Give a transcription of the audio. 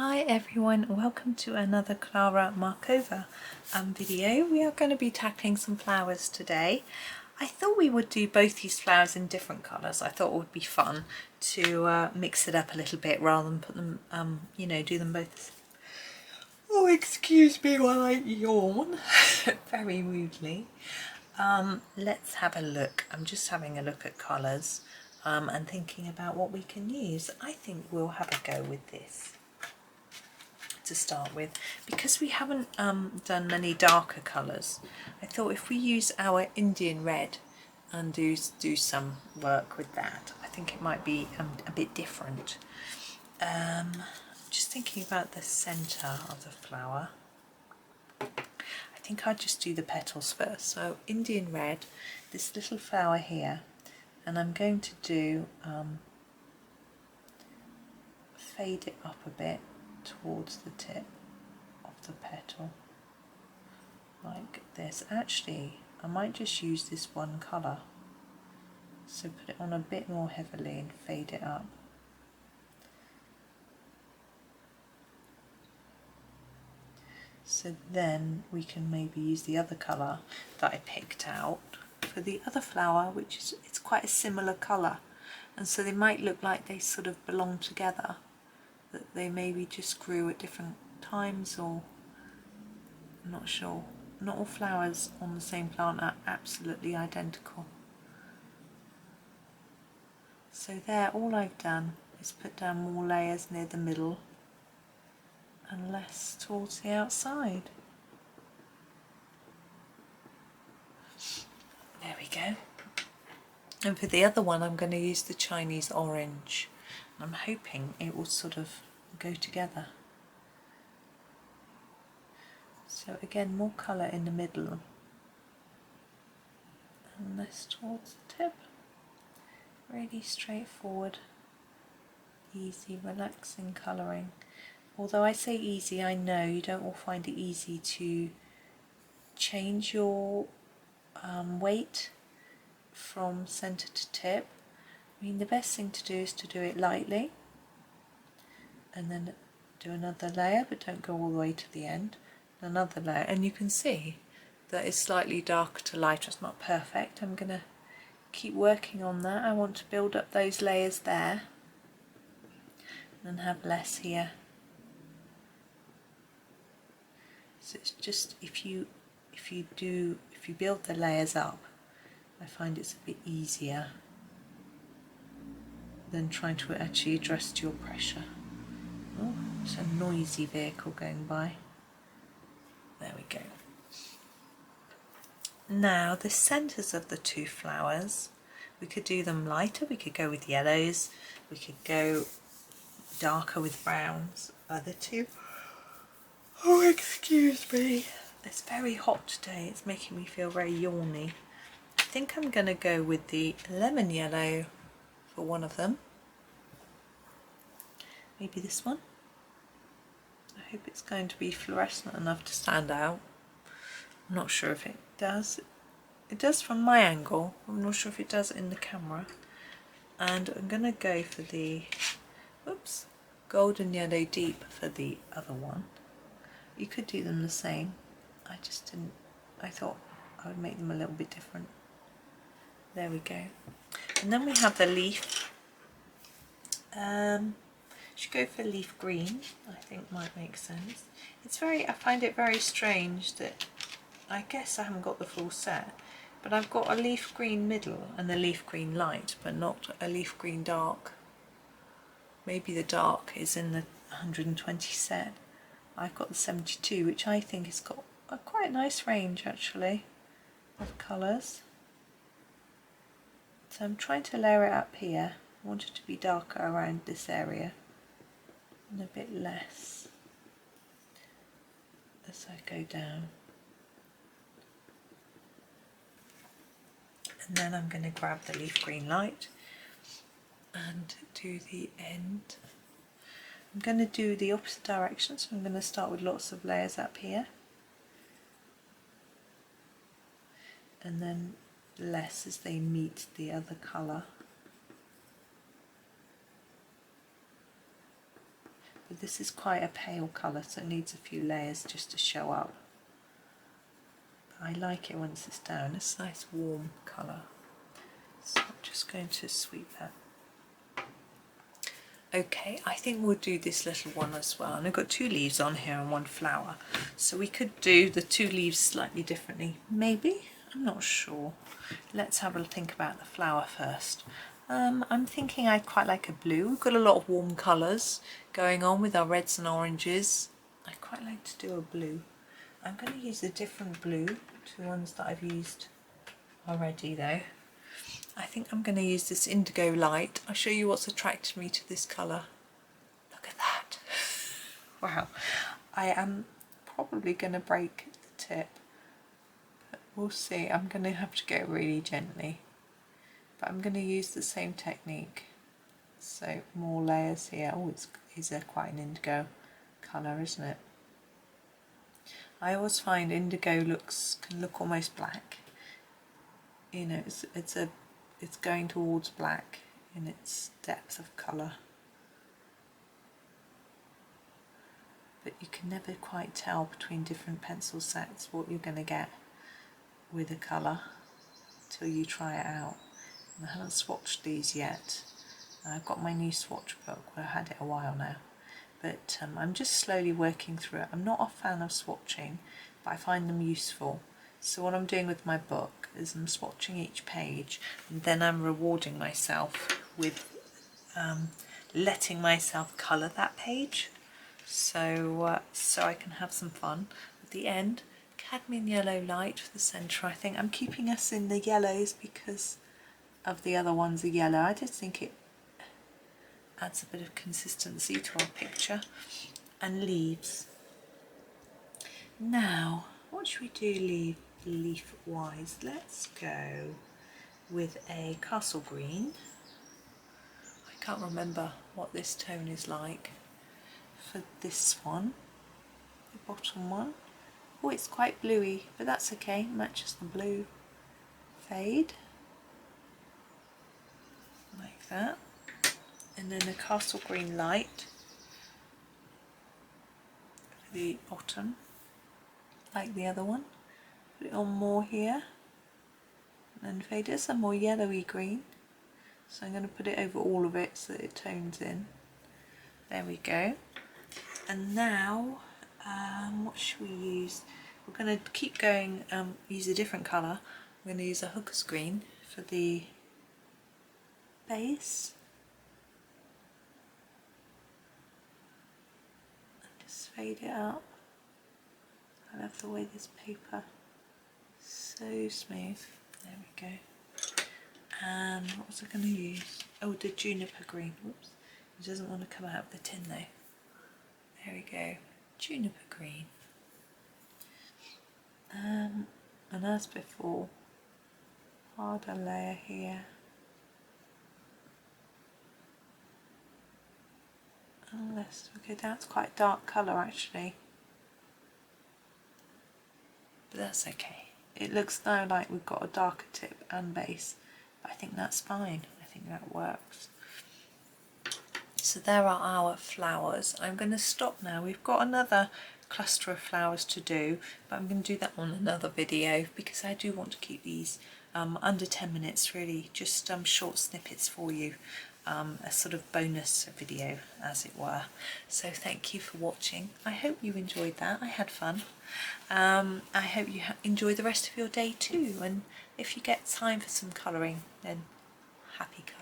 Hi everyone, welcome to another Klara Markova video. We are going to be tackling some flowers today. I thought we would do both these flowers in different colours. I thought it would be fun to mix it up a little bit rather than put them, do them both. Oh, excuse me while I yawn very rudely. Let's have a look. I'm just having a look at colours and thinking about what we can use. I think we'll have a go with this to start with, because we haven't done many darker colours. I thought if we use our Indian red and do some work with that, I think it might be a bit different. Just thinking about the centre of the flower. I think I'll just do the petals first. So Indian red, this little flower here, and I'm going to do fade it up a bit towards the tip of the petal like this. Actually, I might just use this one colour, so put it on a bit more heavily and fade it up. So then we can maybe use the other colour that I picked out for the other flower, which is, it's quite a similar colour, and so they might look like they sort of belong together, that they maybe just grew at different times, or I'm not sure. Not all flowers on the same plant are absolutely identical. So there, all I've done is put down more layers near the middle and less towards the outside. There we go. And for the other one I'm going to use the Chinese orange. I'm hoping it will sort of go together. So again, more colour in the middle and less towards the tip. Really straightforward, easy, relaxing colouring. Although I say easy, I know you don't all find it easy to change your weight from centre to tip. I mean, the best thing to do is to do it lightly and then do another layer, but don't go all the way to the end. Another layer, and you can see that it's slightly darker to lighter. It's not perfect. I'm going to keep working on that. I want to build up those layers there and have less here. So it's just if you build the layers up, I find it's a bit easier than trying to actually adjust your pressure. Oh, it's a noisy vehicle going by. There we go. Now the centres of the two flowers, we could do them lighter, we could go with yellows, we could go darker with browns. The two, oh excuse me, it's very hot today, it's making me feel very yawny. I think I'm going to go with the lemon yellow for one of them. Maybe this one. I hope it's going to be fluorescent enough to stand out. I'm not sure if it does. It does from my angle. I'm not sure if it does in the camera. And I'm going to go for the golden yellow deep for the other one. You could do them the same. I just didn't. I thought I would make them a little bit different. There we go. And then we have the leaf. Should go for leaf green, I think might make sense. It's very, I find it very strange that, I guess I haven't got the full set, but I've got a leaf green middle and a leaf green light, but not a leaf green dark. Maybe the dark is in the 120 set. I've got the 72, which I think has got a quite nice range actually of colours. So I'm trying to layer it up here. I want it to be darker around this area and a bit less as I go down. And then I'm going to grab the leaf green light and do the end. I'm going to do the opposite direction, so I'm going to start with lots of layers up here and then less as they meet the other colour. but this is quite a pale colour, so it needs a few layers just to show up. But I like it once it's down. It's a nice warm colour. So I'm just going to sweep that. Okay, I think we'll do this little one as well. And I've got 2 leaves on here and 1 flower. So we could do the 2 leaves slightly differently. Maybe? I'm not sure. Let's have a think about the flower first. I'm thinking I'd quite like a blue. We've got a lot of warm colours going on with our reds and oranges. I'd quite like to do a blue. I'm going to use a different blue to ones that I've used already though. I think I'm going to use this indigo light. I'll show you what's attracted me to this colour. Look at that. Wow. I am probably going to break the tip, but we'll see. I'm going to have to go really gently, but I'm going to use the same technique. So more layers here. Oh, it's quite an indigo colour, isn't it? I always find indigo can look almost black. You know, it's going towards black in its depth of colour, but you can never quite tell between different pencil sets what you're going to get with a colour till you try it out. And I haven't swatched these yet. I've got my new swatch book, I've had it a while now, but I'm just slowly working through it. I'm not a fan of swatching, but I find them useful. So what I'm doing with my book is I'm swatching each page, and then I'm rewarding myself with letting myself colour that page, so I can have some fun. At the end, cadmium yellow light for the centre. I think I'm keeping us in the yellows because of the other ones are yellow. I just think it adds a bit of consistency to our picture. And leaves. Now, what should we do leaf wise? Let's go with a castle green. I can't remember what this tone is like for this one, the bottom one. Oh, it's quite bluey, but that's okay, matches the blue fade like that. And then a castle green light for the bottom, like the other one. Put it on more here, and then fade it some more yellowy green. So I'm going to put it over all of it so that it tones in. There we go. And now, what should we use? We're going to keep going, use a different colour. I'm going to use a hooker's green for the base. And just fade it out. I love the way this paper is so smooth. There we go. And what was I going to use? Oh, the Juniper green. Whoops. It doesn't want to come out of the tin though. There we go. Juniper green. And as before, harder layer here. Unless we go down, it's quite a dark colour actually. But that's okay. It looks now like we've got a darker tip and base, but I think that's fine. I think that works. So there are our flowers. I'm going to stop now. We've got another cluster of flowers to do, but I'm going to do that on another video because I do want to keep these under 10 minutes, really, just short snippets for you. A sort of bonus video, as it were. So thank you for watching. I hope you enjoyed that. I had fun. I hope you enjoy the rest of your day too, and if you get time for some colouring, then happy colouring.